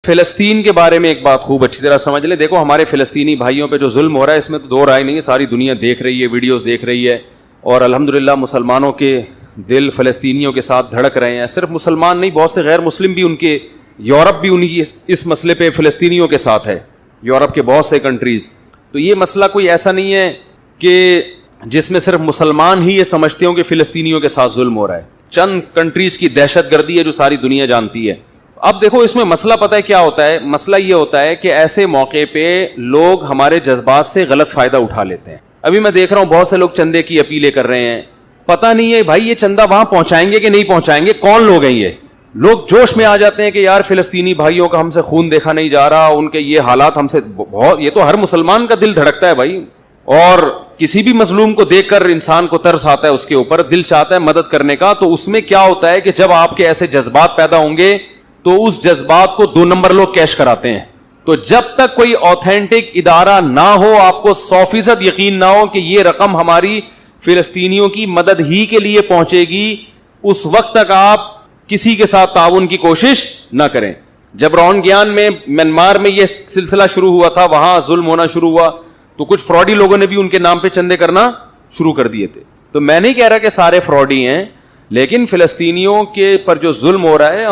فلسطین کے بارے میں ایک بات خوب اچھی طرح سمجھ لیں. دیکھو ہمارے فلسطینی بھائیوں پہ جو ظلم ہو رہا ہے اس میں تو دو رائے نہیں ہے, ساری دنیا دیکھ رہی ہے, ویڈیوز دیکھ رہی ہے, اور الحمدللہ مسلمانوں کے دل فلسطینیوں کے ساتھ دھڑک رہے ہیں. صرف مسلمان نہیں, بہت سے غیر مسلم بھی ان کے, یورپ بھی ان کی اس مسئلے پہ فلسطینیوں کے ساتھ ہے, یورپ کے بہت سے کنٹریز. تو یہ مسئلہ کوئی ایسا نہیں ہے کہ جس میں صرف مسلمان ہی یہ سمجھتے ہوں کہ فلسطینیوں کے ساتھ ظلم ہو رہا ہے. چند کنٹریز کی دہشت گردی ہے جو ساری دنیا جانتی ہے. اب دیکھو اس میں مسئلہ پتہ ہے کیا ہوتا ہے, مسئلہ یہ ہوتا ہے کہ ایسے موقع پہ لوگ ہمارے جذبات سے غلط فائدہ اٹھا لیتے ہیں. ابھی میں دیکھ رہا ہوں بہت سے لوگ چندے کی اپیلیں کر رہے ہیں, پتہ نہیں ہے بھائی یہ چندہ وہاں پہنچائیں گے کہ نہیں پہنچائیں گے, کون لوگ ہیں یہ لوگ. جوش میں آ جاتے ہیں کہ یار فلسطینی بھائیوں کا ہم سے خون دیکھا نہیں جا رہا, ان کے یہ حالات ہم سے بہت, یہ تو ہر مسلمان کا دل دھڑکتا ہے بھائی, اور کسی بھی مظلوم کو دیکھ کر انسان کو ترس آتا ہے, اس کے اوپر دل چاہتا ہے مدد کرنے کا. تو اس میں کیا ہوتا ہے کہ جب آپ کے ایسے جذبات پیدا ہوں گے تو اس جذبات کو 2 نمبر لوگ کیش کراتے ہیں. تو جب تک کوئی آتھینٹک ادارہ نہ ہو, آپ کو 100% یقین نہ ہو کہ یہ رقم ہماری فلسطینیوں کی مدد ہی کے لیے پہنچے گی, اس وقت تک آپ کسی کے ساتھ تعاون کی کوشش نہ کریں. جب رونگیان میں میانمار میں یہ سلسلہ شروع ہوا تھا, وہاں ظلم ہونا شروع ہوا, تو کچھ فراڈی لوگوں نے بھی ان کے نام پہ چندے کرنا شروع کر دیے تھے. تو میں نہیں کہہ رہا کہ سارے فراڈی ہیں, لیکن فلسطینیوں کے پر جو ظلم ہو رہا ہے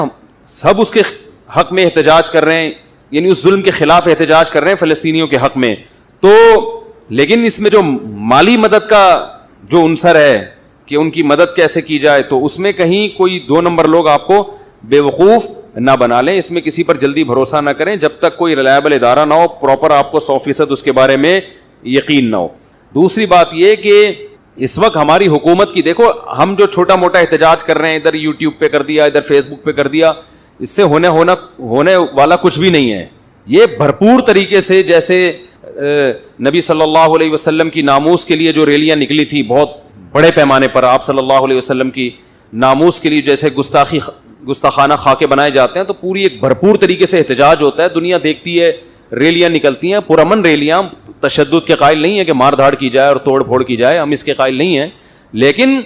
سب اس کے حق میں احتجاج کر رہے ہیں, یعنی اس ظلم کے خلاف احتجاج کر رہے ہیں فلسطینیوں کے حق میں. تو لیکن اس میں جو مالی مدد کا جو عنصر ہے کہ ان کی مدد کیسے کی جائے, تو اس میں کہیں کوئی 2 نمبر لوگ آپ کو بے وقوف نہ بنا لیں. اس میں کسی پر جلدی بھروسہ نہ کریں جب تک کوئی ریلائبل ادارہ نہ ہو, پراپر آپ کو 100% اس کے بارے میں یقین نہ ہو. دوسری بات یہ کہ اس وقت ہماری حکومت کی, دیکھو ہم جو چھوٹا موٹا احتجاج کر رہے ہیں, ادھر یوٹیوب پہ کر دیا, ادھر فیس بک پہ کر دیا, اس سے ہونے والا کچھ بھی نہیں ہے. یہ بھرپور طریقے سے, جیسے نبی صلی اللہ علیہ وسلم کی ناموس کے لیے جو ریلیاں نکلی تھی بہت بڑے پیمانے پر, آپ صلی اللہ علیہ وسلم کی ناموس کے لیے جیسے گستاخانہ خاکے بنائے جاتے ہیں, تو پوری ایک بھرپور طریقے سے احتجاج ہوتا ہے, دنیا دیکھتی ہے, ریلیاں نکلتی ہیں, پرامن ریلیاں, تشدد کے قائل نہیں ہے کہ مار دھاڑ کی جائے اور توڑ پھوڑ کی جائے, ہم اس کے قائل نہیں ہیں, لیکن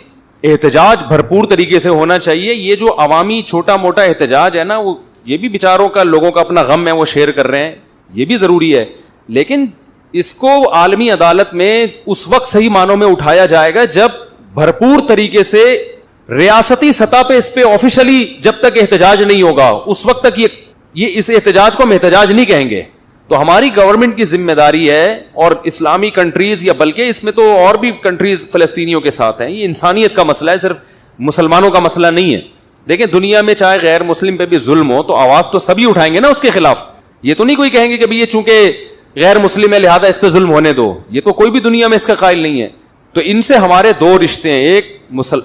احتجاج بھرپور طریقے سے ہونا چاہیے. یہ جو عوامی چھوٹا موٹا احتجاج ہے نا, وہ یہ بھی بیچاروں کا, لوگوں کا اپنا غم ہے, وہ شیئر کر رہے ہیں, یہ بھی ضروری ہے, لیکن اس کو عالمی عدالت میں اس وقت صحیح معنوں میں اٹھایا جائے گا جب بھرپور طریقے سے ریاستی سطح پہ اس پہ آفیشلی جب تک احتجاج نہیں ہوگا, اس وقت تک یہ اس احتجاج کو ہم احتجاج نہیں کہیں گے. تو ہماری گورنمنٹ کی ذمہ داری ہے, اور اسلامی کنٹریز, یا بلکہ اس میں تو اور بھی کنٹریز فلسطینیوں کے ساتھ ہیں, یہ انسانیت کا مسئلہ ہے, صرف مسلمانوں کا مسئلہ نہیں ہے. دیکھیں دنیا میں چاہے غیر مسلم پہ بھی ظلم ہو تو آواز تو سبھی اٹھائیں گے نا اس کے خلاف. یہ تو نہیں کوئی کہیں گے کہ یہ چونکہ غیر مسلم ہے لہذا اس پہ ظلم ہونے دو, یہ تو کوئی بھی دنیا میں اس کا قائل نہیں ہے. تو ان سے ہمارے 2 رشتے ہیں, ایک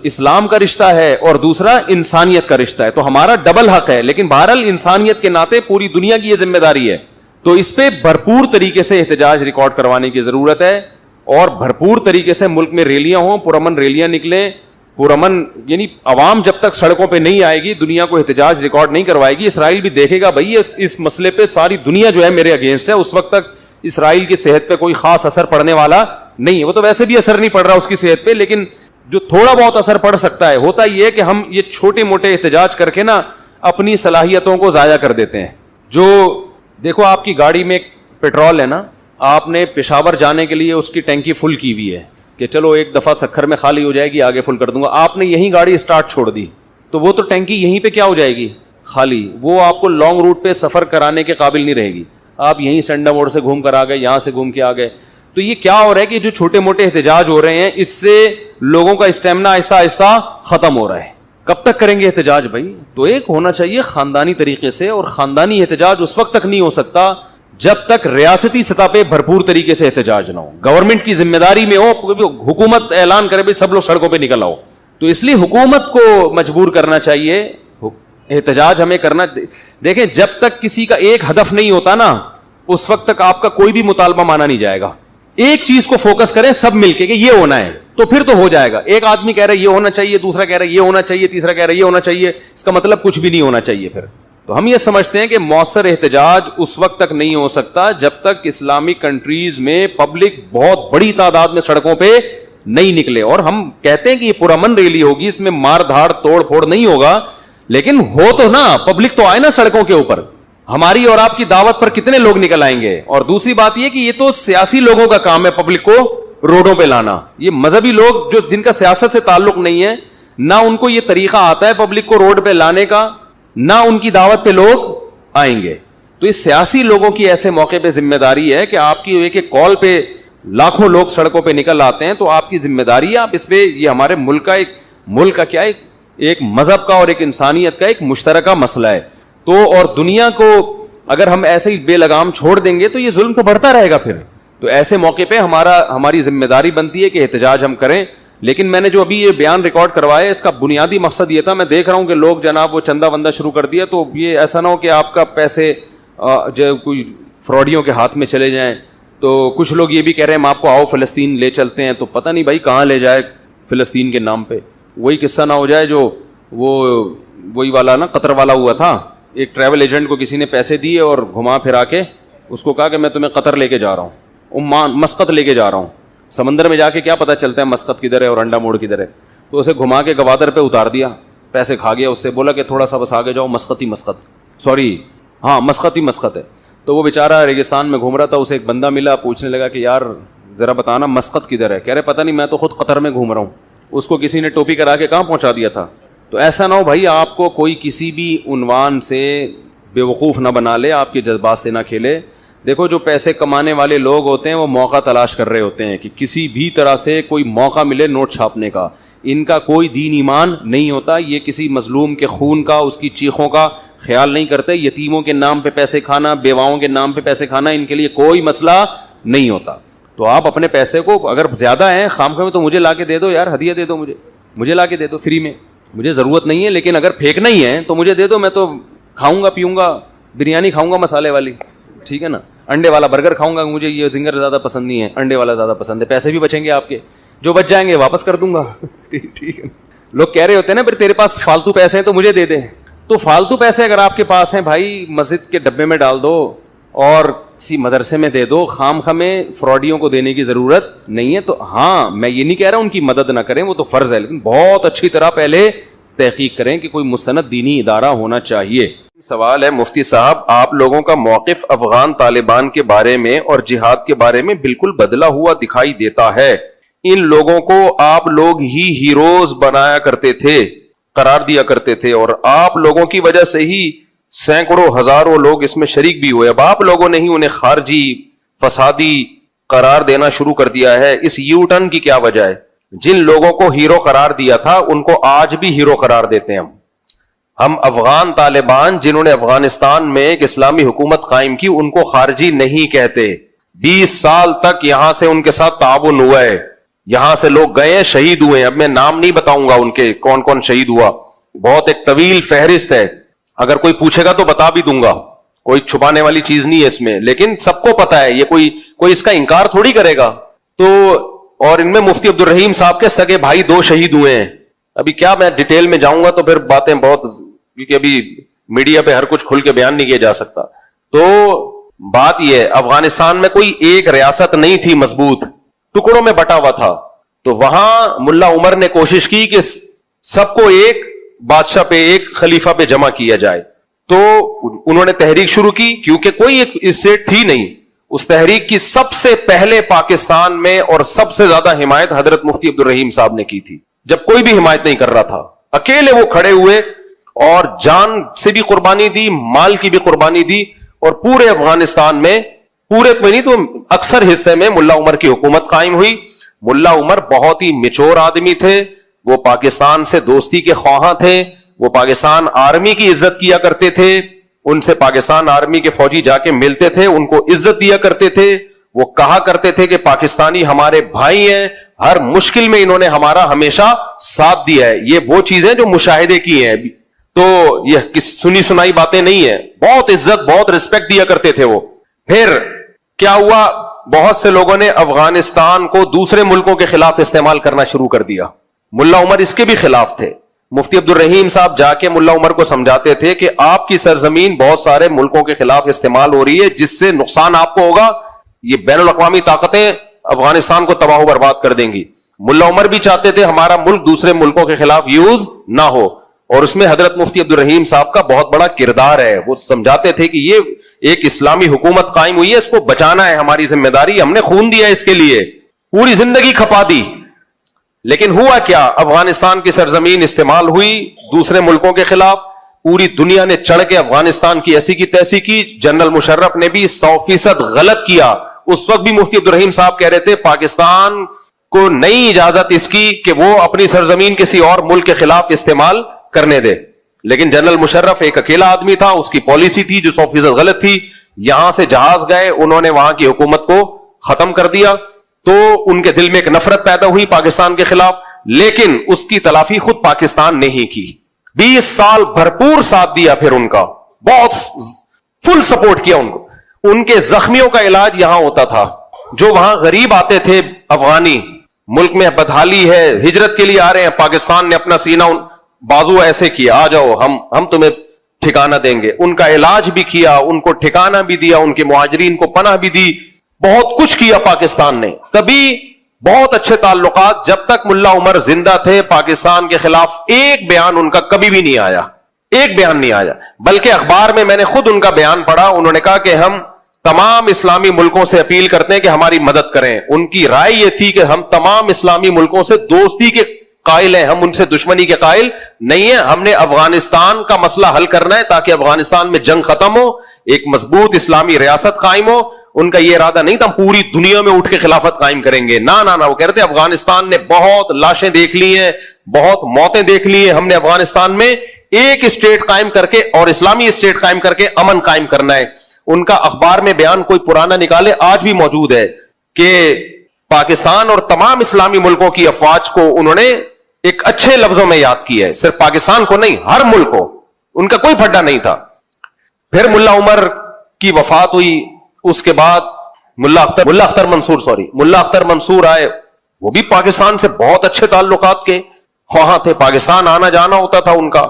اسلام کا رشتہ ہے اور دوسرا انسانیت کا رشتہ ہے. تو ہمارا ڈبل حق ہے, لیکن بہرحال انسانیت کے ناطے پوری دنیا کی یہ ذمہ داری ہے. تو اس پہ بھرپور طریقے سے احتجاج ریکارڈ کروانے کی ضرورت ہے, اور بھرپور طریقے سے ملک میں ریلیاں ہوں, پرامن ریلیاں نکلیں, پرامن, یعنی عوام جب تک سڑکوں پہ نہیں آئے گی, دنیا کو احتجاج ریکارڈ نہیں کروائے گی. اسرائیل بھی دیکھے گا بھائی اس مسئلے پہ ساری دنیا جو ہے میرے اگینسٹ ہے, اس وقت تک اسرائیل کی صحت پہ کوئی خاص اثر پڑنے والا نہیں ہے. وہ تو ویسے بھی اثر نہیں پڑ رہا اس کی صحت پہ, لیکن جو تھوڑا بہت اثر پڑ سکتا ہے, ہوتا یہ کہ ہم یہ چھوٹے موٹے احتجاج کر کے نا اپنی صلاحیتوں کو ضائع کر دیتے ہیں. جو دیکھو آپ کی گاڑی میں پیٹرول ہے نا, آپ نے پشاور جانے کے لیے اس کی ٹینکی فل کی ہوئی ہے کہ چلو ایک دفعہ سکھر میں خالی ہو جائے گی, آگے فل کر دوں گا. آپ نے یہیں گاڑی اسٹارٹ چھوڑ دی تو وہ تو ٹینکی یہیں پہ کیا ہو جائے گی, خالی. وہ آپ کو لانگ روٹ پہ سفر کرانے کے قابل نہیں رہے گی. آپ یہیں سنڈا موڑ سے گھوم کر آ گئے, یہاں سے گھوم کے آ گئے. تو یہ کیا ہو رہا ہے کہ جو چھوٹے موٹے احتجاج ہو رہے ہیں, اس سے لوگوں کا اسٹیمنا آہستہ آہستہ ختم ہو رہا ہے. کب تک کریں گے احتجاج بھائی؟ تو ایک ہونا چاہیے خاندانی طریقے سے, اور خاندانی احتجاج اس وقت تک نہیں ہو سکتا جب تک ریاستی سطح پہ بھرپور طریقے سے احتجاج نہ ہو, گورنمنٹ کی ذمہ داری میں ہو. حکومت اعلان کرے بھائی سب لوگ سڑکوں پہ نکل آؤ, تو اس لیے حکومت کو مجبور کرنا چاہیے احتجاج ہمیں کرنا. دیکھیں جب تک کسی کا ایک ہدف نہیں ہوتا نا, اس وقت تک آپ کا کوئی بھی مطالبہ مانا نہیں جائے گا. ایک چیز کو فوکس کریں سب مل کے کہ یہ ہونا ہے, تو پھر تو ہو جائے گا. ایک آدمی کہہ رہا ہے یہ ہونا چاہیے, دوسرا کہہ رہا ہے یہ ہونا چاہیے, تیسرا کہہ رہا ہے یہ ہونا چاہیے, اس کا مطلب کچھ بھی نہیں ہونا چاہیے. پھر تو ہم یہ سمجھتے ہیں کہ مؤثر احتجاج اس وقت تک نہیں ہو سکتا جب تک اسلامک کنٹریز میں پبلک بہت بڑی تعداد میں سڑکوں پہ نہیں نکلے. اور ہم کہتے ہیں کہ یہ پرامن ریلی ہوگی, اس میں مار دھاڑ توڑ پھوڑ نہیں ہوگا, لیکن ہو تو نا, پبلک تو آئے نا سڑکوں کے اوپر. ہماری اور آپ کی دعوت پر کتنے لوگ نکل آئیں گے. اور دوسری بات یہ کہ یہ تو سیاسی لوگوں کا کام ہے پبلک کو روڈوں پہ لانا. یہ مذہبی لوگ جو جن کا سیاست سے تعلق نہیں ہے, نہ ان کو یہ طریقہ آتا ہے پبلک کو روڈ پہ لانے کا, نہ ان کی دعوت پہ لوگ آئیں گے. تو اس سیاسی لوگوں کی ایسے موقع پہ ذمہ داری ہے کہ آپ کی ایک ایک کال پہ لاکھوں لوگ سڑکوں پہ نکل آتے ہیں, تو آپ کی ذمہ داری ہے, آپ اس پہ, یہ ہمارے ملک کا کیا ہے, ایک مذہب کا اور ایک انسانیت کا ایک مشترکہ مسئلہ ہے. تو اور دنیا کو اگر ہم ایسے ہی بے لگام چھوڑ دیں گے تو یہ ظلم تو بڑھتا رہے گا پھر. تو ایسے موقع پہ ہماری ذمہ داری بنتی ہے کہ احتجاج ہم کریں. لیکن میں نے جو ابھی یہ بیان ریکارڈ کروایا, اس کا بنیادی مقصد یہ تھا, میں دیکھ رہا ہوں کہ لوگ جناب وہ چندہ وندہ شروع کر دیا, تو یہ ایسا نہ ہو کہ آپ کا پیسے جو کوئی فراڈیوں کے ہاتھ میں چلے جائیں. تو کچھ لوگ یہ بھی کہہ رہے ہیں ہم آپ کو آؤ فلسطین لے چلتے ہیں, تو پتہ نہیں بھائی کہاں لے جائے فلسطین کے نام پہ. وہی قصہ نہ ہو جائے جو وہی والا نا, قطر والا ہوا تھا. ایک ٹریول ایجنٹ کو کسی نے پیسے دیے اور گھما پھرا کے اس کو کہا کہ میں تمہیں قطر لے کے جا رہا ہوں, عمان مسقط لے کے جا رہا ہوں. سمندر میں جا کے کیا پتہ چلتا ہے مسقط کدھر ہے اور انڈا موڑ کدھر ہے. تو اسے گھما کے گوادر پہ اتار دیا, پیسے کھا گیا. اس سے بولا کہ تھوڑا سا بس آگے جاؤ, مسقط ہے. تو وہ بیچارہ ریگستان میں گھوم رہا تھا, اسے ایک بندہ ملا, پوچھنے لگا کہ یار ذرا بتانا مسقط کدھر ہے. کہہ رہے پتہ نہیں, میں تو خود قطر میں گھوم رہا ہوں. اس کو کسی نے ٹوپی کرا کے کہاں پہنچا دیا تھا. تو ایسا نہ ہو بھائی آپ کو کوئی کسی بھی عنوان سے بے وقوف نہ بنا لے, آپ کے جذبات سے نہ کھیلے. دیکھو جو پیسے کمانے والے لوگ ہوتے ہیں وہ موقع تلاش کر رہے ہوتے ہیں کہ کسی بھی طرح سے کوئی موقع ملے نوٹ چھاپنے کا. ان کا کوئی دین ایمان نہیں ہوتا, یہ کسی مظلوم کے خون کا, اس کی چیخوں کا خیال نہیں کرتے. یتیموں کے نام پہ پیسے کھانا, بیواؤں کے نام پہ پیسے کھانا ان کے لیے کوئی مسئلہ نہیں ہوتا. تو آپ اپنے پیسے کو اگر زیادہ ہیں خامخواہ میں, تو مجھے لا کے دے دو یار, ہدیہ دے دو مجھے لا کے دے دو فری میں, مجھے ضرورت نہیں ہے. لیکن اگر پھینکنا ہی ہے تو مجھے دے دو, میں تو کھاؤں گا, پیوں گا, بریانی کھاؤں گا مسالے والی, ٹھیک ہے نا, انڈے والا برگر کھاؤں گا, مجھے یہ زنگر زیادہ پسند نہیں ہے, انڈے والا زیادہ پسند ہے. پیسے بھی بچیں گے آپ کے, جو بچ جائیں گے واپس کر دوں گا. ٹھیک ہے. لوگ کہہ رہے ہوتے ہیں نا پھر تیرے پاس فالتو پیسے ہیں تو مجھے دے دے. تو فالتو پیسے اگر آپ کے پاس ہیں بھائی, مسجد کے ڈبے میں ڈال دو اور کسی مدرسے میں دے دو. خامخواہ میں فراڈیوں کو دینے کی ضرورت نہیں ہے. تو ہاں میں یہ نہیں کہہ رہا ان کی مدد نہ کریں, وہ تو فرض ہے, لیکن بہت اچھی طرح پہلے تحقیق کریں کہ کوئی مستند دینی ادارہ ہونا چاہیے. سوال ہے مفتی صاحب, آپ لوگوں کا موقف افغان طالبان کے بارے میں اور جہاد کے بارے میں بالکل بدلا ہوا دکھائی دیتا ہے. ان لوگوں کو آپ لوگ ہی ہیروز بنایا کرتے تھے, قرار دیا کرتے تھے, اور آپ لوگوں کی وجہ سے ہی سینکڑوں ہزاروں لوگ اس میں شریک بھی ہوئے. اب آپ لوگوں نے ہی انہیں خارجی فسادی قرار دینا شروع کر دیا ہے. اس یو ٹرن کی کیا وجہ ہے؟ جن لوگوں کو ہیرو قرار دیا تھا ان کو آج بھی ہیرو قرار دیتے ہیں. ہم افغان طالبان جنہوں نے افغانستان میں ایک اسلامی حکومت قائم کی ان کو خارجی نہیں کہتے. 20 سال تک یہاں سے ان کے ساتھ تعاون ہوا ہے, یہاں سے لوگ گئے ہیں, شہید ہوئے ہیں. اب میں نام نہیں بتاؤں گا ان کے کون کون شہید ہوا, بہت ایک طویل فہرست ہے, اگر کوئی پوچھے گا تو بتا بھی دوں گا, کوئی چھپانے والی چیز نہیں ہے اس میں. لیکن سب کو پتا ہے, یہ کوئی اس کا انکار تھوڑی کرے گا. تو اور ان میں مفتی عبد الرحیم صاحب کے سگے بھائی 2 شہید ہوئے ہیں. ابھی کیا میں ڈیٹیل میں جاؤں گا تو پھر باتیں بہت, کیونکہ ابھی میڈیا پہ ہر کچھ کھل کے بیان نہیں کیا جا سکتا. تو بات یہ ہے, افغانستان میں کوئی ایک ریاست نہیں تھی مضبوط, ٹکڑوں میں بٹا ہوا تھا. تو وہاں ملا عمر نے کوشش کی کہ سب کو ایک بادشاہ پہ, ایک خلیفہ پہ جمع کیا جائے. تو انہوں نے تحریک شروع کی, کیونکہ کوئی ایک اسٹیٹ تھی نہیں. اس تحریک کی سب سے پہلے پاکستان میں اور سب سے زیادہ حمایت حضرت مفتی عبد الرحیم صاحب نے کی تھی, جب کوئی بھی حمایت نہیں کر رہا تھا. اکیلے وہ کھڑے ہوئے اور جان سے بھی قربانی دی, مال کی بھی قربانی دی, اور پورے افغانستان میں, پورے میں نہیں تو اکثر حصے میں ملا عمر کی حکومت قائم ہوئی. ملا عمر بہت ہی میچور آدمی تھے, وہ پاکستان سے دوستی کے خواہاں تھے, وہ پاکستان آرمی کی عزت کیا کرتے تھے, ان سے پاکستان آرمی کے فوجی جا کے ملتے تھے, ان کو عزت دیا کرتے تھے. وہ کہا کرتے تھے کہ پاکستانی ہمارے بھائی ہیں, ہر مشکل میں انہوں نے ہمارا ہمیشہ ساتھ دیا ہے. یہ وہ چیزیں جو مشاہدے کی ہیں, تو یہ سنی سنائی باتیں نہیں ہیں. بہت عزت, بہت رسپیکٹ دیا کرتے تھے وہ. پھر کیا ہوا, بہت سے لوگوں نے افغانستان کو دوسرے ملکوں کے خلاف استعمال کرنا شروع کر دیا. ملا عمر اس کے بھی خلاف تھے. مفتی عبد الرحیم صاحب جا کے ملا عمر کو سمجھاتے تھے کہ آپ کی سرزمین بہت سارے ملکوں کے خلاف استعمال ہو رہی ہے, جس سے نقصان آپ کو ہوگا. یہ بین الاقوامی طاقتیں افغانستان کو تباہ و برباد کر دیں گی. ملا عمر بھی چاہتے تھے ہمارا ملک دوسرے ملکوں کے خلاف یوز نہ ہو. اور اس میں حضرت مفتی عبد الرحیم صاحب کا بہت بڑا کردار ہے. وہ سمجھاتے تھے کہ یہ ایک اسلامی حکومت قائم ہوئی ہے, اس کو بچانا ہے ہماری ذمہ داری, ہم نے خون دیا اس کے لیے, پوری زندگی کھپا دی. لیکن ہوا کیا, افغانستان کی سرزمین استعمال ہوئی دوسرے ملکوں کے خلاف, پوری دنیا نے چڑھ کے افغانستان کی ایسی کی تیسی کی. جنرل مشرف نے بھی 100% غلط کیا. اس وقت بھی مفتی عبد الرحیم صاحب کہہ رہے تھے پاکستان کو نہیں اجازت اس کی کہ وہ اپنی سرزمین کسی اور ملک کے خلاف استعمال کرنے دے. لیکن جنرل مشرف ایک اکیلا آدمی تھا, اس کی پالیسی تھی جو 100% غلط تھی. یہاں سے جہاز گئے, انہوں نے وہاں کی حکومت کو ختم کر دیا, تو ان کے دل میں ایک نفرت پیدا ہوئی پاکستان کے خلاف. لیکن اس کی تلافی خود پاکستان نے ہی کی. 20 سال بھرپور ساتھ دیا, پھر ان کا بہت فل سپورٹ کیا ان کو. ان کے زخمیوں کا علاج یہاں ہوتا تھا. جو وہاں غریب آتے تھے افغانی, ملک میں بدحالی ہے, ہجرت کے لیے آ رہے ہیں, پاکستان نے اپنا سینہ بازو ایسے کیا, آ جاؤ ہم تمہیں ٹھکانہ دیں گے. ان کا علاج بھی کیا, ان کو ٹھکانہ بھی دیا, ان کے مہاجرین کو پناہ بھی دی, بہت کچھ کیا پاکستان نے. تبھی بہت اچھے تعلقات. جب تک ملا عمر زندہ تھے پاکستان کے خلاف ایک بیان ان کا کبھی بھی نہیں آیا, ایک بیان نہیں آیا. بلکہ اخبار میں میں نے خود ان کا بیان پڑھا, انہوں نے کہا کہ ہم تمام اسلامی ملکوں سے اپیل کرتے ہیں کہ ہماری مدد کریں. ان کی رائے یہ تھی کہ ہم تمام اسلامی ملکوں سے دوستی کے قائل ہیں, ہم ان سے دشمنی کے قائل نہیں ہیں. ہم نے افغانستان کا مسئلہ حل کرنا ہے تاکہ افغانستان میں جنگ ختم ہو, ایک مضبوط اسلامی ریاست قائم ہو. ان کا یہ ارادہ نہیں تھا پوری دنیا میں اٹھ کے خلافت قائم کریں گے, نہ. وہ کہتے ہیں افغانستان نے بہت لاشیں دیکھ لی ہیں, بہت موتیں دیکھ لی ہیں, ہم نے افغانستان میں ایک اسٹیٹ قائم کر کے اور اسلامی اسٹیٹ قائم کر کے امن قائم کرنا ہے. ان کا اخبار میں بیان کوئی پرانا نکالے, آج بھی موجود ہے, کہ پاکستان اور تمام اسلامی ملکوں کی افواج کو انہوں نے ایک اچھے لفظوں میں یاد کیا ہے, صرف پاکستان کو نہیں, ہر ملک کو. ان کا کوئی پھڈا نہیں تھا. پھر ملا عمر کی وفات ہوئی, اس کے بعد ملا اختر منصور آئے. وہ بھی پاکستان سے بہت اچھے تعلقات کے خواہاں تھے, پاکستان آنا جانا ہوتا تھا ان کا.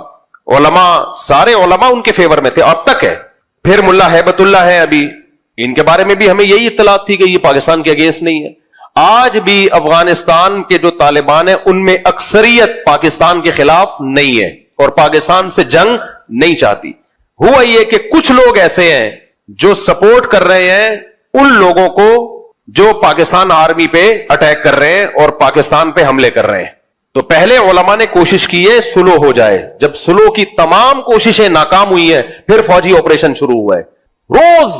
علماء, سارے علماء ان کے فیور میں تھے, اب تک ہے. پھر ملا ہیبت اللہ ہے ابھی, ان کے بارے میں بھی ہمیں یہی اطلاعات تھی کہ یہ پاکستان کے اگینسٹ نہیں ہے. آج بھی افغانستان کے جو طالبان ہیں ان میں اکثریت پاکستان کے خلاف نہیں ہے اور پاکستان سے جنگ نہیں چاہتی. ہوا یہ کہ کچھ لوگ ایسے ہیں جو سپورٹ کر رہے ہیں ان لوگوں کو جو پاکستان آرمی پہ اٹیک کر رہے ہیں اور پاکستان پہ حملے کر رہے ہیں. تو پہلے علماء نے کوشش کی ہے سلو ہو جائے. جب سلو کی تمام کوششیں ناکام ہوئی ہیں, پھر فوجی آپریشن شروع ہوا ہے. روز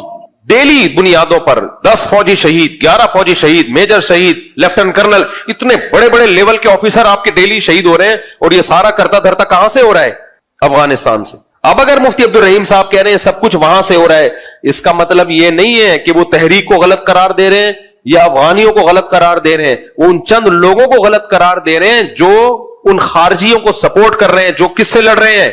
ڈیلی بنیادوں پر 10 فوجی شہید, 11 فوجی شہید, میجر شہید, لیفٹنٹ کرنل, اتنے بڑے بڑے لیول کے آفیسر آپ کے ڈیلی شہید ہو رہے ہیں. اور یہ سارا کرتا دھرتا کہاں سے ہو رہا ہے؟ افغانستان سے. اب اگر مفتی عبد الرحیم صاحب کہہ رہے ہیں سب کچھ وہاں سے ہو رہا ہے, اس کا مطلب یہ نہیں ہے کہ وہ تحریک کو غلط قرار دے رہے ہیں یا افغانیوں کو غلط قرار دے رہے ہیں. وہ ان چند لوگوں کو غلط قرار دے رہے ہیں جو ان خارجیوں کو سپورٹ کر رہے ہیں, جو کس سے لڑ رہے ہیں؟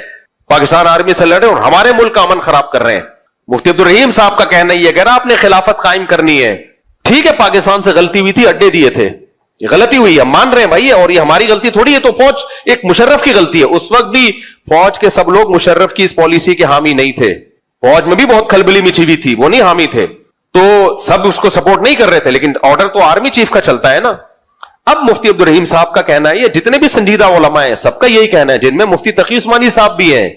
پاکستان آرمی سے لڑ رہے ہیں اور ہمارے ملک کا امن خراب کر رہے ہیں. مفتی عبد الرحیم صاحب کا کہنا یہ, اگر آپ نے خلافت قائم کرنی ہے, ٹھیک ہے پاکستان سے غلطی ہوئی تھی, اڈے دیے تھے, یہ غلطی ہوئی ہے, مان رہے ہیں بھائی, اور یہ ہماری غلطی تھوڑی ہے. تو فوج ایک مشرف کی غلطی ہے. اس وقت بھی فوج کے سب لوگ مشرف کی اس پالیسی کے حامی نہیں تھے, فوج میں بھی بہت کھلبلی مچی ہوئی تھی, وہ نہیں حامی تھے, تو سب اس کو سپورٹ نہیں کر رہے تھے. لیکن آرڈر تو آرمی چیف کا چلتا ہے نا. اب مفتی عبد الرحیم صاحب کا کہنا ہے, یہ جتنے بھی سنجیدہ علماء ہیں سب کا یہی کہنا ہے, جن میں مفتی تقی عثمانی صاحب بھی ہیں,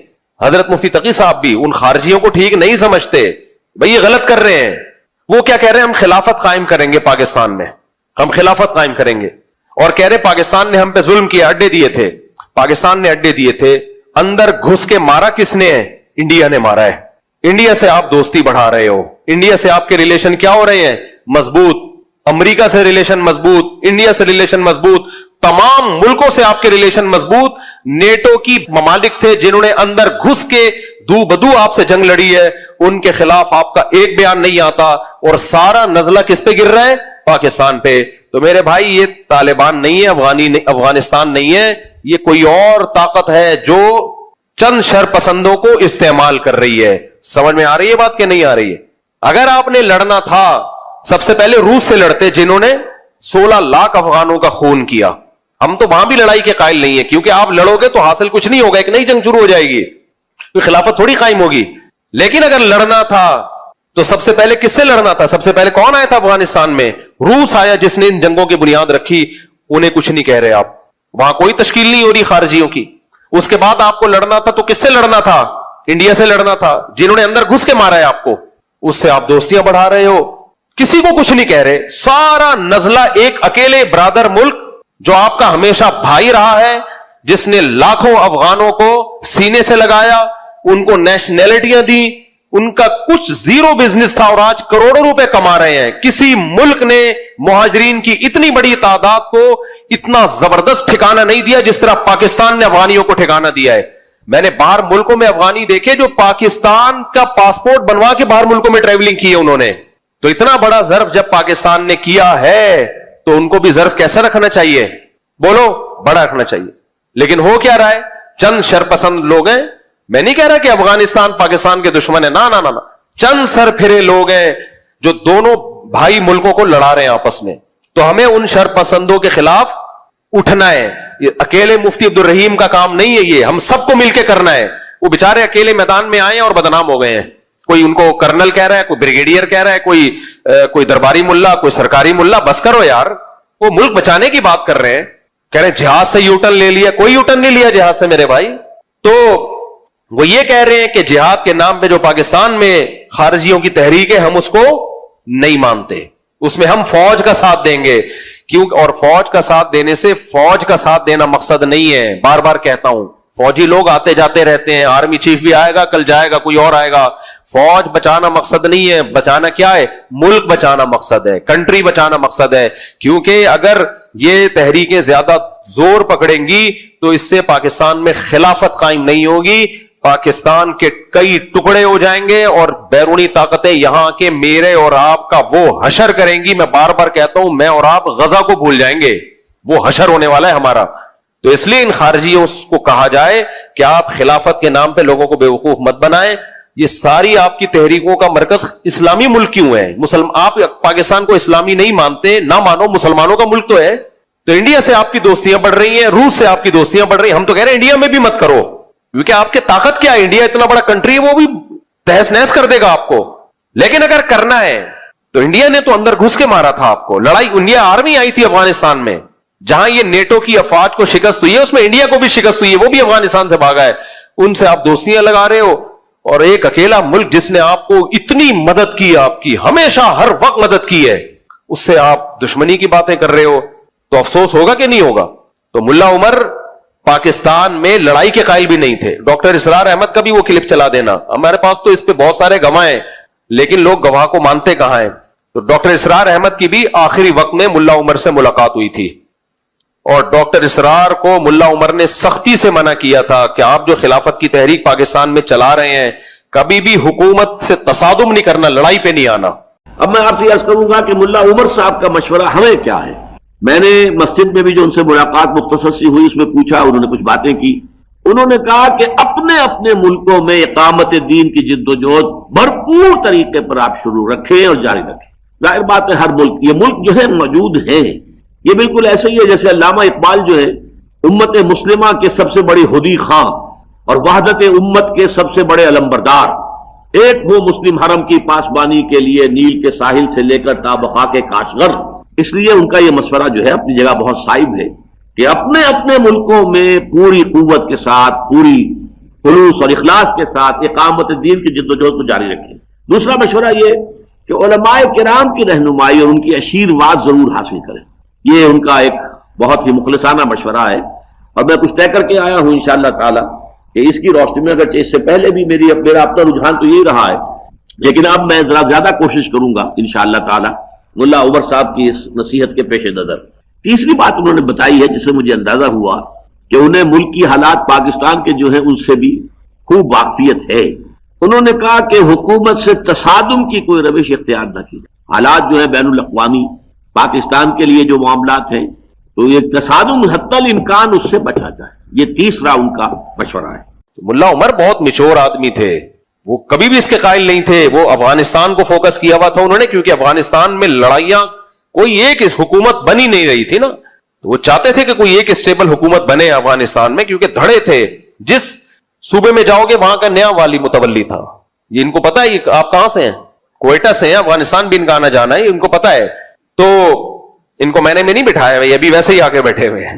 حضرت مفتی تقی صاحب بھی ان خارجیوں کو ٹھیک نہیں سمجھتے, بھئی یہ غلط کر رہے ہیں. وہ کیا کہہ رہے ہیں, ہم خلافت قائم کریں گے پاکستان میں, ہم خلافت قائم کریں گے. اور کہہ رہے پاکستان نے ہم پہ ظلم کیا, اڈے دیے تھے. پاکستان نے اڈے دیے تھے, اندر گھس کے مارا کس نے ہے؟ انڈیا نے مارا ہے. انڈیا سے آپ دوستی بڑھا رہے ہو, انڈیا سے آپ کے ریلیشن کیا ہو رہے ہیں؟ مضبوط. امریکہ سے ریلیشن مضبوط, انڈیا سے ریلیشن مضبوط, تمام ملکوں سے آپ کے ریلیشن مضبوط. نیٹو کی ممالک تھے جنہوں نے اندر گھس کے دو بدو آپ سے جنگ لڑی ہے, ان کے خلاف آپ کا ایک بیان نہیں آتا, اور سارا نزلہ کس پہ گر رہا ہے؟ پاکستان پہ. تو میرے بھائی یہ طالبان نہیں ہے, افغانستان نہیں ہے, یہ کوئی اور طاقت ہے جو چند شر پسندوں کو استعمال کر رہی ہے. سمجھ میں آ رہی ہے بات کہ نہیں آ رہی ہے؟ اگر آپ نے لڑنا تھا سب سے پہلے روس سے لڑتے, جنہوں نے 16 لاکھ افغانوں کا خون کیا. ہم تو وہاں بھی لڑائی کے قائل نہیں ہے, کیونکہ آپ لڑو گے تو حاصل کچھ نہیں ہوگا, ایک نئی جنگ شروع ہو جائے گی, کوئی خلافت تھوڑی قائم ہوگی. لیکن اگر لڑنا تھا تو سب سے پہلے کس سے لڑنا تھا؟ سب سے پہلے کون آیا تھا افغانستان میں؟ روس آیا, جس نے ان جنگوں کی بنیاد رکھی. انہیں کچھ نہیں کہہ رہے آپ, وہاں کوئی تشکیل نہیں ہو رہی خارجیوں کی. اس کے بعد آپ کو لڑنا تھا تو کس سے لڑنا تھا؟ انڈیا سے لڑنا تھا، جنہوں نے اندر گھس کے مارا ہے آپ کو، اس سے آپ دوستیاں بڑھا رہے ہو، کسی کو کچھ نہیں کہہ رہے. سارا نزلہ ایک اکیلے برادر ملک جو آپ کا ہمیشہ بھائی رہا ہے، جس نے لاکھوں افغانوں کو سینے سے لگایا، ان کو نیشنلٹیاں دی، ان کا کچھ زیرو بزنس تھا اور آج کروڑوں روپے کما رہے ہیں. کسی ملک نے مہاجرین کی اتنی بڑی تعداد کو اتنا زبردست ٹھکانہ نہیں دیا جس طرح پاکستان نے افغانیوں کو ٹھکانہ دیا ہے. میں نے باہر ملکوں میں افغانی دیکھے جو پاکستان کا پاسپورٹ بنوا کے باہر ملکوں میں ٹریولنگ کی ہے انہوں نے. تو اتنا بڑا ظرف جب پاکستان نے کیا ہے تو ان کو بھی ظرف کیسا رکھنا چاہیے؟ بولو، بڑا رکھنا چاہیے. لیکن ہو کیا رہا ہے؟ چند شرپسند لوگ ہیں. میں نہیں کہہ رہا کہ افغانستان پاکستان کے دشمن ہے، نہ نہ نہ، چند سر پھرے لوگ ہیں جو دونوں بھائی ملکوں کو لڑا رہے ہیں آپس میں. تو ہمیں ان شرپسندوں کے خلاف اٹھنا ہے. یہ اکیلے مفتی عبد الرحیم کا کام نہیں ہے، یہ ہم سب کو مل کے کرنا ہے. وہ بےچارے اکیلے میدان میں آئے ہیں اور بدنام ہو گئے ہیں. کوئی ان کو کرنل کہہ رہا ہے، کوئی بریگیڈیئر کہہ رہا ہے، کوئی درباری ملا، کوئی سرکاری ملا. بس کرو یار، وہ ملک بچانے کی بات کر رہے ہیں، کہہ رہے ہیں جہاز سے یوٹن لے لیا. کوئی یوٹن نہیں لیا جہاز سے میرے بھائی. تو وہ یہ کہہ رہے ہیں کہ جہاد کے نام پہ جو پاکستان میں خارجیوں کی تحریک ہے ہم اس کو نہیں مانتے، اس میں ہم فوج کا ساتھ دیں گے. کیونکہ اور فوج کا ساتھ دینے سے فوج کا ساتھ دینا مقصد نہیں ہے. بار بار کہتا ہوں، فوجی لوگ آتے جاتے رہتے ہیں، آرمی چیف بھی آئے گا، کل جائے گا، کوئی اور آئے گا. فوج بچانا مقصد نہیں ہے. بچانا کیا ہے؟ ملک بچانا مقصد ہے، کنٹری بچانا مقصد ہے. کیونکہ اگر یہ تحریکیں زیادہ زور پکڑیں گی تو اس سے پاکستان میں خلافت قائم نہیں ہوگی. پاکستان کے کئی ٹکڑے ہو جائیں گے اور بیرونی طاقتیں یہاں کے میرے اور آپ کا وہ حشر کریں گی. میں بار بار کہتا ہوں، میں اور آپ غزہ کو بھول جائیں گے، وہ حشر ہونے والا ہے ہمارا. تو اس لیے ان خارجیوں کو کہا جائے کہ آپ خلافت کے نام پہ لوگوں کو بیوقوف مت بنائیں. یہ ساری آپ کی تحریکوں کا مرکز اسلامی ملک کیوں ہے؟ آپ پاکستان کو اسلامی نہیں مانتے، نہ مانو، مسلمانوں کا ملک تو ہے. تو انڈیا سے آپ کی دوستیاں بڑھ رہی ہیں، روس سے آپ کی دوستیاں بڑھ رہی ہیں. ہم تو کہہ رہے ہیں انڈیا میں بھی مت کرو، کیونکہ آپ کی طاقت کیا ہے؟ انڈیا اتنا بڑا کنٹری ہے، وہ بھی تہس نہس کر دے گا آپ کو. لیکن اگر کرنا ہے تو انڈیا نے تو اندر گھس کے مارا تھا آپ کو. لڑائی انڈیا آرمی آئی تھی افغانستان میں، جہاں یہ نیٹو کی افواج کو شکست ہوئی ہے اس میں انڈیا کو بھی شکست ہوئی ہے، وہ بھی افغانستان سے بھاگا ہے. ان سے آپ دوستیاں لگا رہے ہو. اور ایک اکیلا ملک جس نے آپ کو اتنی مدد کی، آپ کی ہمیشہ ہر وقت مدد کی ہے، اس سے آپ دشمنی کی باتیں کر رہے ہو. تو افسوس ہوگا کہ نہیں ہوگا؟ تو ملا عمر پاکستان میں لڑائی کے قائل بھی نہیں تھے. ڈاکٹر اسرار احمد کا بھی وہ کلپ چلا دینا، ہمارے پاس تو اس پہ بہت سارے گواہ ہیں، لیکن لوگ گواہ کو مانتے کہاں ہیں. تو ڈاکٹر اسرار احمد کی بھی آخری وقت میں ملا عمر سے ملاقات ہوئی تھی، اور ڈاکٹر اسرار کو ملا عمر نے سختی سے منع کیا تھا کہ آپ جو خلافت کی تحریک پاکستان میں چلا رہے ہیں، کبھی بھی حکومت سے تصادم نہیں کرنا، لڑائی پہ نہیں آنا. اب میں آپ سے عرض کروں گا کہ ملا عمر صاحب کا مشورہ ہمیں کیا ہے. میں نے مسجد میں بھی جو ان سے ملاقات مختصر سی ہوئی اس میں پوچھا، انہوں نے کچھ باتیں کی. انہوں نے کہا کہ اپنے اپنے ملکوں میں اقامت دین کی جد و جہد بھرپور طریقے پر آپ شروع رکھیں اور جاری رکھیں. ظاہر بات ہے ہر ملک، یہ ملک جو ہے موجود ہے، یہ بالکل ایسے ہی ہے جیسے علامہ اقبال جو ہے امت مسلمہ کے سب سے بڑے ہدی خواں اور وحدت امت کے سب سے بڑے علمبردار، ایک وہ مسلم حرم کی پاسبانی کے لیے نیل کے ساحل سے لے کر تا خاک کاشغر. اس لیے ان کا یہ مشورہ جو ہے اپنی جگہ بہت صائب ہے کہ اپنے اپنے ملکوں میں پوری قوت کے ساتھ، پوری خلوص اور اخلاص کے ساتھ اقامت دین کی جد و جہد کو جاری رکھیں. دوسرا مشورہ یہ کہ علماء کرام کی رہنمائی اور ان کی آشیرواد ضرور حاصل کریں. یہ ان کا ایک بہت ہی مخلصانہ مشورہ ہے، اور میں کچھ طے کر کے آیا ہوں انشاءاللہ تعالی کہ اس کی روشنی میں، اگرچہ اس سے پہلے بھی میرا اپنا رجحان تو یہی رہا ہے، لیکن اب میں ذرا زیادہ کوشش کروں گا انشاءاللہ تعالی ملا عمر صاحب کی اس نصیحت کے پیش نظر. تیسری بات انہوں نے بتائی ہے جس سے مجھے اندازہ ہوا کہ انہیں ملک کی حالات پاکستان کے جو ہیں ان سے بھی خوب واقفیت ہے. انہوں نے کہا کہ حکومت سے تصادم کی کوئی روش اختیار نہ کی جائے. حالات جو ہیں بین الاقوامی پاکستان کے لیے جو معاملات ہیں، تو یہ تصادم حتی الامکان اس سے بچا جائے. یہ تیسرا ان کا مشورہ ہے. ملا عمر بہت میچور آدمی تھے، وہ کبھی بھی اس کے قائل نہیں تھے. وہ افغانستان کو فوکس کیا ہوا تھا انہوں نے، کیونکہ افغانستان میں لڑائیاں کوئی ایک حکومت بنی نہیں رہی تھی نا، تو وہ چاہتے تھے کہ کوئی ایک اسٹیبل حکومت بنے افغانستان میں، کیونکہ دھڑے تھے. جس صوبے میں جاؤ گے وہاں کا نیا والی متولی تھا. یہ ان کو پتا ہے، یہ آپ کہاں سے ہیں؟ کوئٹہ سے ہیں. افغانستان بھی ان کا آنا جانا ہے، ان کو پتا ہے. تو ان کو میں نے نہیں بٹھایا، یہ ابھی ویسے ہی آ کے بیٹھے ہوئے ہیں.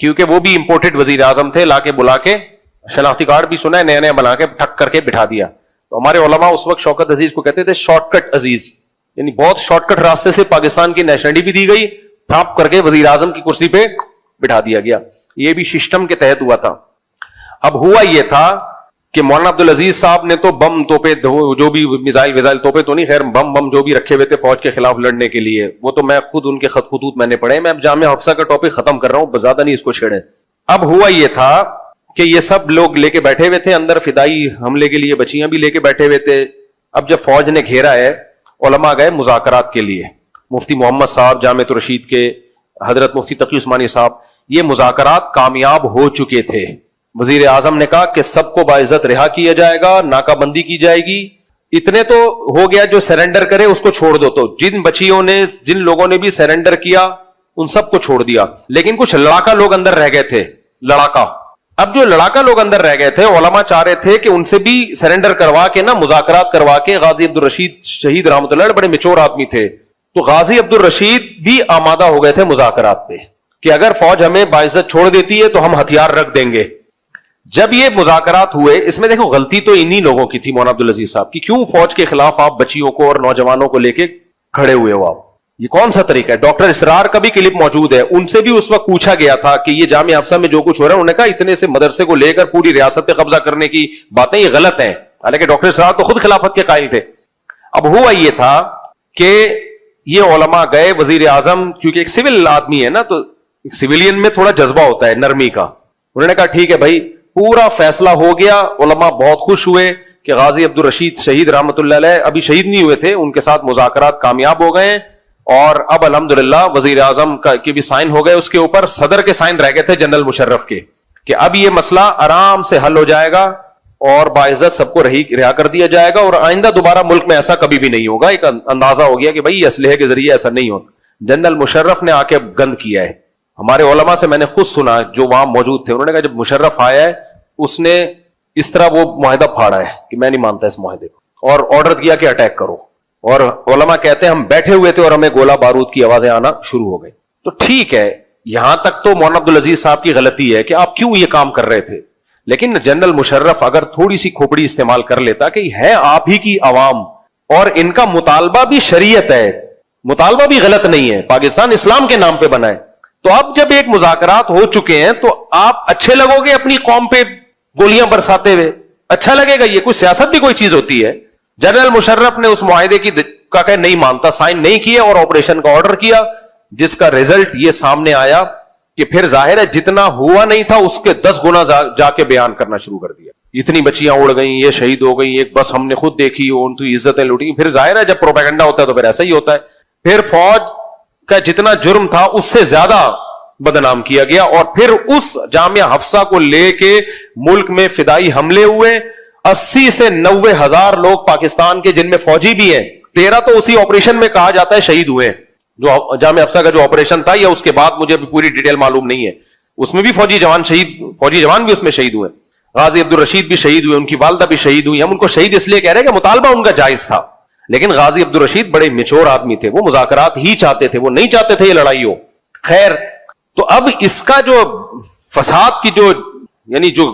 کیونکہ وہ بھی امپورٹڈ وزیر اعظم تھے, لا کے بلا کے شناختی کارڈ بھی سنا ہے نیا نیا بنا کے ٹھک کر کے بٹھا دیا. تو ہمارے علماء اس وقت شوکت عزیز کو کہتے تھے شارٹ کٹ عزیز, یعنی بہت شارٹ کٹ راستے سے پاکستان کی نیشنلٹی بھی دی گئی, تھاپ کر کے وزیر اعظم کی کرسی پہ بٹھا دیا گیا. یہ بھی سسٹم کے تحت ہوا تھا. اب ہوا یہ تھا کہ مولانا عبدالعزیز صاحب نے تو بم توپے جو بھی میزائل ویزائل توپے تو نہیں, خیر بم جو بھی رکھے ہوئے تھے فوج کے خلاف لڑنے کے لیے, وہ تو میں خود ان کے خط خطوط میں نے پڑھے. میں اب جامعہ حفصہ کا ٹاپک ختم کر رہا ہوں, زیادہ نہیں اس کو چھیڑیں. اب ہوا یہ تھا کہ یہ سب لوگ لے کے بیٹھے ہوئے تھے اندر, فدائی حملے کے لیے بچیاں بھی لے کے بیٹھے ہوئے تھے. اب جب فوج نے گھیرا ہے, علماء گئے مذاکرات کے لیے, مفتی محمد صاحب جامعۃ الرشید کے, حضرت مفتی تقی عثمانی صاحب, یہ مذاکرات کامیاب ہو چکے تھے. وزیر اعظم نے کہا کہ سب کو باعزت رہا کیا جائے گا, ناکہ بندی کی جائے گی. اتنے تو ہو گیا, جو سرنڈر کرے اس کو چھوڑ دو. تو جن بچیوں نے, جن لوگوں نے بھی سرنڈر کیا ان سب کو چھوڑ دیا, لیکن کچھ لڑاکا لوگ اندر رہ گئے تھے. لڑاکا, اب جو لڑاکا لوگ اندر رہ گئے تھے, علماء چاہ رہے تھے کہ ان سے بھی سرنڈر کروا کے نا, مذاکرات کروا کے. غازی عبدالرشید شہید رحمۃ اللہ بڑے میچور آدمی تھے, تو غازی عبدالرشید بھی آمادہ ہو گئے تھے مذاکرات پہ کہ اگر فوج ہمیں باعزت چھوڑ دیتی ہے تو ہم ہتھیار رکھ دیں گے. جب یہ مذاکرات ہوئے, اس میں دیکھو غلطی تو انہی لوگوں کی تھی مولانا عبدالعزیز صاحب کی. کیوں فوج کے خلاف آپ بچیوں کو اور نوجوانوں کو لے کے کھڑے ہوئے ہو آپ؟ یہ کون سا طریقہ ہے؟ ڈاکٹر اسرار کا بھی کلپ موجود ہے, ان سے بھی اس وقت پوچھا گیا تھا کہ یہ جامعہ حفصہ میں جو کچھ ہو رہا ہے, انہوں نے کہا اتنے سے مدرسے کو لے کر پوری ریاست پہ قبضہ کرنے کی باتیں یہ غلط ہیں. حالانکہ ڈاکٹر اسرار تو خود خلافت کے قائل تھے. اب ہوا یہ تھا کہ یہ علماء گئے, وزیر اعظم کیونکہ ایک سول آدمی ہے نا, تو ایک سویلین میں تھوڑا جذبہ ہوتا ہے نرمی کا. انہوں نے کہا ٹھیک ہے بھائی, پورا فیصلہ ہو گیا. علماء بہت خوش ہوئے کہ غازی عبدالرشید شہید رحمۃ اللہ علیہ ابھی شہید نہیں ہوئے تھے, ان کے ساتھ مذاکرات کامیاب ہو گئے, اور اب الحمدللہ وزیر اعظم کے بھی سائن ہو گئے اس کے اوپر. صدر کے سائن رہ گئے تھے جنرل مشرف کے, کہ اب یہ مسئلہ آرام سے حل ہو جائے گا اور باعزت سب کو رہا کر دیا جائے گا, اور آئندہ دوبارہ ملک میں ایسا کبھی بھی نہیں ہوگا. ایک اندازہ ہو گیا کہ بھائی اسلحے کے ذریعے ایسا نہیں ہوتا. جنرل مشرف نے آ کے گند کیا ہے. ہمارے علماء سے میں نے خود سنا جو وہاں موجود تھے, انہوں نے کہا جب مشرف آیا ہے اس نے اس طرح وہ معاہدہ پھاڑا ہے کہ میں نہیں مانتا اس معاہدے کو, اور آرڈر دیا کہ اٹیک کرو. اور علماء کہتے ہیں ہم بیٹھے ہوئے تھے اور ہمیں گولہ بارود کی آوازیں آنا شروع ہو گئی. تو ٹھیک ہے, یہاں تک تو مولانا عبدالعزیز صاحب کی غلطی ہے کہ آپ کیوں یہ کام کر رہے تھے, لیکن جنرل مشرف اگر تھوڑی سی کھوپڑی استعمال کر لیتا کہ ہے آپ ہی کی عوام اور ان کا مطالبہ بھی شریعت ہے, مطالبہ بھی غلط نہیں ہے, پاکستان اسلام کے نام پہ بنا ہے, تو اب جب ایک مذاکرات ہو چکے ہیں تو آپ اچھے لگو گے اپنی قوم پہ گولیاں برساتے ہوئے؟ اچھا لگے گا؟ یہ کوئی سیاست بھی کوئی چیز ہوتی ہے؟ جنرل مشرف نے اس معاہدے کی کا کہ نہیں مانتا, سائن نہیں کیا اور آپریشن کا آرڈر کیا, جس کا ریزلٹ یہ سامنے آیا کہ پھر ظاہر ہے جتنا ہوا نہیں تھا اس کے 10 گنا جا کے بیان کرنا شروع کر دیا. اتنی بچیاں اڑ گئیں, یہ شہید ہو گئی, ایک بس ہم نے خود دیکھی, ان کی عزتیں لوٹی. پھر ظاہر ہے جب پروپیگنڈا ہوتا ہے تو پھر ایسا ہی ہوتا ہے. پھر فوج کا جتنا جرم تھا اس سے زیادہ بدنام کیا گیا, اور پھر اس جامعہ حفصہ کو لے کے ملک میں فدائی حملے ہوئے. 80 سے 90 ہزار لوگ پاکستان کے, جن میں فوجی بھی ہیں, 13 تو اسی آپریشن میں کہا جاتا ہے شہید ہوئے, جو جامعہ حفصہ کا جو آپریشن تھا, یا اس کے بعد مجھے پوری ڈیٹیل معلوم نہیں ہے. اس میں بھی فوجی جوان بھی اس میں شہید ہوئے. غازی عبدالرشید بھی شہید ہوئے, ان کی والدہ بھی شہید ہوئی. ہم ان کو شہید اس لیے کہہ رہے ہیں کہ مطالبہ ان کا جائز تھا, لیکن غازی عبدالرشید بڑے میچور آدمی تھے, وہ مذاکرات ہی چاہتے تھے, وہ نہیں چاہتے تھے یہ لڑائی ہو. خیر, تو اب اس کا جو فساد کی جو یعنی جو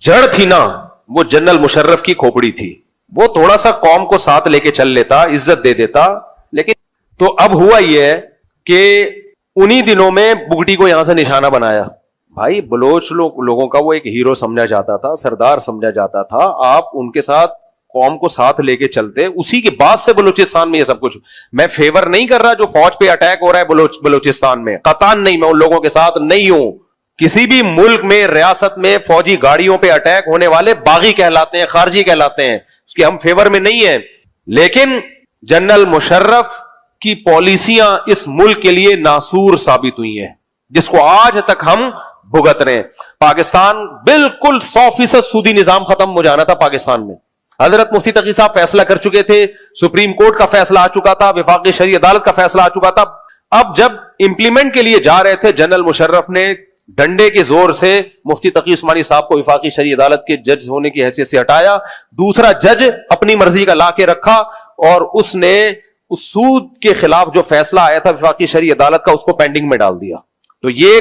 جڑ تھی نا, وہ جنرل مشرف کی کھوپڑی تھی. وہ تھوڑا سا قوم کو ساتھ لے کے چل لیتا, عزت دے دیتا. لیکن تو اب ہوا یہ ہے کہ انہی دنوں میں بگٹی کو یہاں سے نشانہ بنایا. بھائی بلوچ لوگوں کا وہ ایک ہیرو سمجھا جاتا تھا, سردار سمجھا جاتا تھا. آپ ان کے ساتھ قوم کو ساتھ لے کے چلتے, اسی کے بعد سے بلوچستان میں یہ سب کچھ. میں فیور نہیں کر رہا جو فوج پہ اٹیک ہو رہا ہے بلوچستان میں, قطعاً نہیں, میں ان لوگوں کے ساتھ نہیں ہوں. کسی بھی ملک میں, ریاست میں فوجی گاڑیوں پہ اٹیک ہونے والے باغی کہلاتے ہیں, خارجی کہلاتے ہیں, اس کے ہم فیور میں نہیں ہیں. لیکن جنرل مشرف کی پالیسیاں اس ملک کے لیے ناسور ثابت ہوئی ہیں, جس کو آج تک ہم بھگت رہے ہیں. پاکستان بالکل 100% سودی نظام ختم ہو جانا تھا پاکستان میں. حضرت مفتی تقی صاحب فیصلہ کر چکے تھے, سپریم کورٹ کا فیصلہ آ چکا تھا, وفاقی شرعی عدالت کا فیصلہ آ چکا تھا. اب جب امپلیمنٹ کے لیے جا رہے تھے, جنرل مشرف نے ڈنڈے کے زور سے مفتی تقی عثمانی صاحب کو وفاقی شرعی عدالت کے جج ہونے کی حیثیت سے ہٹایا. دوسرا جج اپنی مرضی کا لا کے رکھا, اور اس نے اس سود کے خلاف جو فیصلہ آیا تھا وفاقی شرعی عدالت کا, اس کو پینڈنگ میں ڈال دیا. تو یہ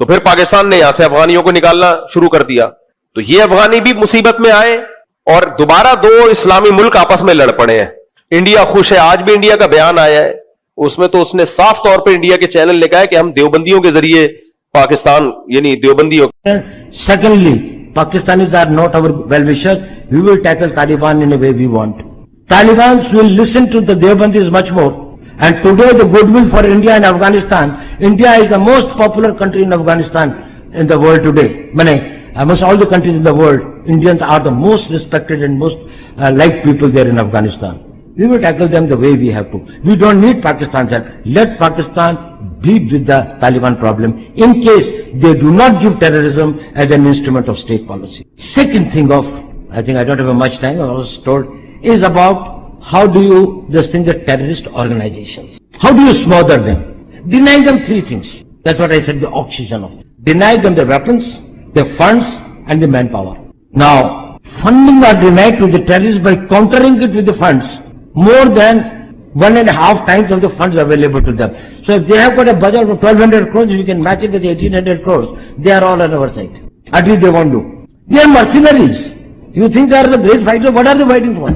تو پھر پاکستان نے یہاں سے افغانیوں کو نکالنا شروع کر دیا. تو یہ افغانی بھی مصیبت میں آئے اور دوبارہ دو اسلامی ملک آپس میں لڑ پڑے ہیں. انڈیا خوش ہے, آج بھی انڈیا کا بیان آیا ہے, اس میں تو اس نے صاف طور پہ انڈیا کے چینل نے کہا ہے کہ ہم دیوبندیوں کے ذریعے پاکستان یعنی دیوبندیوں. Secondly, Pakistanis are not our well-wishers. We will tackle Taliban in a way we want. Taliban will listen to the Deobandis much more. And today the goodwill for India and Afghanistan, India is the most popular country in Afghanistan in the world today. Amongst all the countries in the world, Indians are the most respected and most liked people there in Afghanistan. We will tackle them the way we have to. We don't need Pakistan's help. Let Pakistan be with the Taliban problem in case they do not give terrorism as an instrument of state policy. Second thing I think I don't have much time, I was told, is about how do you distinguish the terrorist organizations? How do you smother them? Deny them three things. That's what I said, the oxygen of them. Deny them the weapons, the funds and the manpower. Now, funding are denied to the terrorists by countering it with the funds. More than 1.5 times of the funds available to them. So if they have got a budget of 1200 crores, we can match it with 1800 crores. They are all on our side. At least they won't do. They are mercenaries. You think they are the great fighters? What are they fighting for?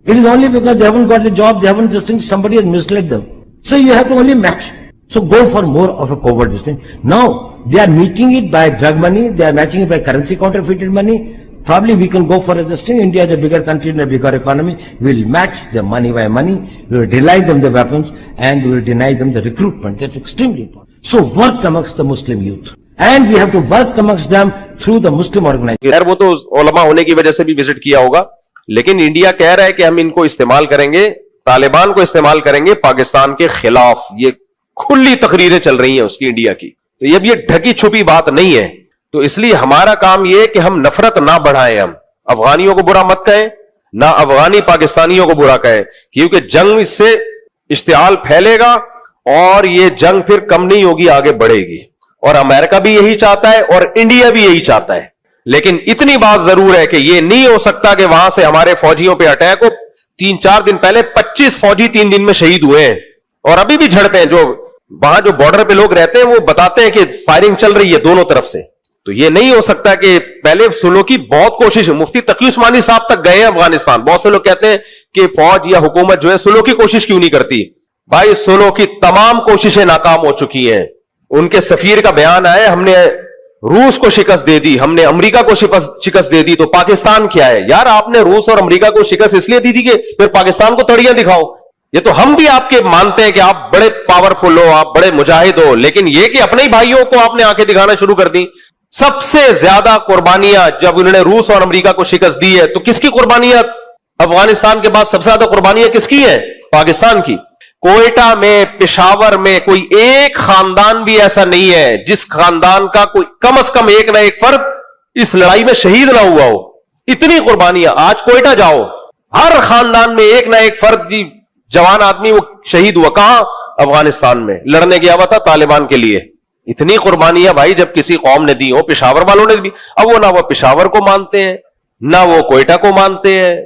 It is only because they haven't got the job, they haven't this thing, somebody has misled them. So you have to only match. So go for more of a covert this thing. Now, they are meeting it by drug money, they are matching it by currency counterfeited money. Probably we can go for this thing. India is a bigger country and a bigger economy. We will match the money by money. We will deny them the weapons and we will deny them the recruitment. That's extremely important. So work amongst the Muslim youth. And we have to work amongst them through the Muslim organization. خیر وہ تو علماء ہونے کی وجہ سے بھی visit کیا ہوگا, لیکن انڈیا کہہ رہا ہے کہ ہم ان کو استعمال کریں گے, طالبان کو استعمال کریں گے پاکستان کے خلاف. یہ کھلی تقریریں چل رہی ہیں اس کی انڈیا کی. تو یہ ڈھکی چھپی بات نہیں ہے. تو اس لیے ہمارا کام یہ کہ ہم نفرت نہ بڑھائیں, ہم افغانیوں کو برا مت کہیں, نہ افغانی پاکستانیوں کو برا کہیں, کیونکہ جنگ اس سے اشتعال پھیلے گا اور یہ جنگ پھر کم نہیں ہوگی, آگے بڑھے گی. اور امریکہ بھی یہی چاہتا ہے اور انڈیا بھی یہی چاہتا ہے. لیکن اتنی بات ضرور ہے کہ یہ نہیں ہو سکتا کہ وہاں سے ہمارے فوجیوں پہ اٹیک ہو. 3-4 دن پہلے 25 فوجی 3 دن میں شہید ہوئے ہیں اور ابھی بھی جھڑپیں. جو وہاں جو بارڈر پہ لوگ رہتے ہیں وہ بتاتے ہیں کہ فائرنگ چل رہی ہے دونوں طرف سے. تو یہ نہیں ہو سکتا کہ پہلے سلو کی بہت کوشش ہے. مفتی تقی عثمانی صاحب تک گئے ہیں افغانستان. بہت سے لوگ کہتے ہیں کہ فوج یا حکومت جو ہے سلو کی کوشش کیوں نہیں کرتی. بھائی سلو کی تمام کوششیں ناکام ہو چکی ہیں. ان کے سفیر کا بیان آیا, ہم نے روس کو شکست دے دی, ہم نے امریکہ کو شکست دے دی, تو پاکستان کیا ہے یار؟ آپ نے روس اور امریکہ کو شکست اس لیے دی تھی کہ پھر پاکستان کو تڑیاں دکھاؤ. یہ تو ہم بھی آپ کے مانتے ہیں کہ آپ بڑے پاورفل ہو, آپ بڑے مجاہد ہو, لیکن یہ کہ اپنے ہی بھائیوں کو آپ نے آنکھیں دکھانا شروع کر دی. سب سے زیادہ قربانیاں جب انہوں نے روس اور امریکہ کو شکست دی ہے تو کس کی قربانیاں؟ افغانستان کے بعد سب سے زیادہ قربانیاں کس کی ہیں؟ پاکستان کی. کوئٹہ میں, پشاور میں کوئی ایک خاندان بھی ایسا نہیں ہے جس خاندان کا کوئی کم از کم ایک نہ ایک فرد اس لڑائی میں شہید نہ ہوا ہو. اتنی قربانیاں. آج کوئٹہ جاؤ, ہر خاندان میں ایک نہ ایک فرد جی جوان آدمی وہ شہید ہوا. کہاں؟ افغانستان میں لڑنے گیا ہوا تھا طالبان کے لیے. اتنی قربانیاں بھائی جب کسی قوم نے دی ہو, پشاور والوں نے بھی. اب وہ نہ وہ پشاور کو مانتے ہیں نہ وہ کوئٹہ کو مانتے ہیں.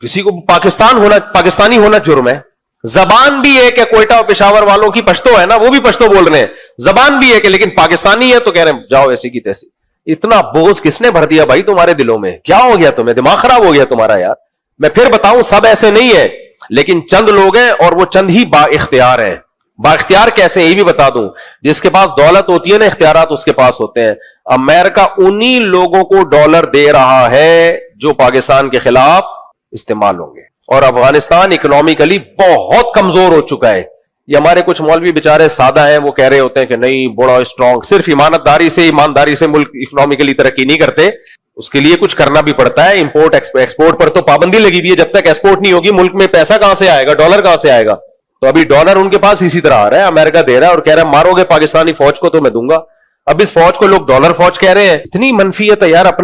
کسی کو پاکستانی ہونا جرم ہے. زبان بھی ایک ہے کوئٹہ اور پشاور والوں کی, پشتو ہے نا, وہ بھی پشتو بول رہے ہیں, زبان بھی ایک ہے, لیکن پاکستانی ہے تو کہہ رہے ہیں جاؤ ایسی کی تیسی. اتنا بوجھ کس نے بھر دیا بھائی تمہارے دلوں میں؟ کیا ہو گیا تمہیں؟ دماغ خراب ہو گیا تمہارا یار. میں پھر بتاؤں, سب ایسے نہیں ہے, لیکن چند لوگ ہیں اور وہ چند ہی با اختیار ہیں. با اختیار کیسے, یہ بھی بتا دوں. جس کے پاس دولت ہوتی ہے نا, اختیارات اس کے پاس ہوتے ہیں. امریکہ انہی لوگوں کو ڈالر دے رہا ہے جو پاکستان کے خلاف استعمال ہوں گے. اور افغانستان اکنامکلی بہت کمزور ہو چکا ہے. یہ ہمارے کچھ مولوی بیچارے سادہ ہیں, وہ کہہ رہے ہوتے ہیں کہ نہیں بڑا اسٹرانگ. صرف ایمانداری سے ملک اکنامکلی ترقی نہیں کرتے, اس کے لیے کچھ کرنا بھی پڑتا ہے. امپورٹ ایکسپورٹ پر تو پابندی لگی ہوئی ہے. جب تک ایکسپورٹ نہیں ہوگی ملک میں پیسہ کہاں سے آئے گا؟ ڈالر کہاں سے آئے گا؟ تو ابھی ڈالر ان کے پاس اسی طرح آ رہا ہے, امریکہ دے رہا ہے اور کہہ رہا ہے مارو گے پاکستانی فوج کو تو میں دوں گا. اب اس فوج کو لوگ ڈالر فوج کہہ رہے ہیں. اتنی منفیت ہے یار اپنے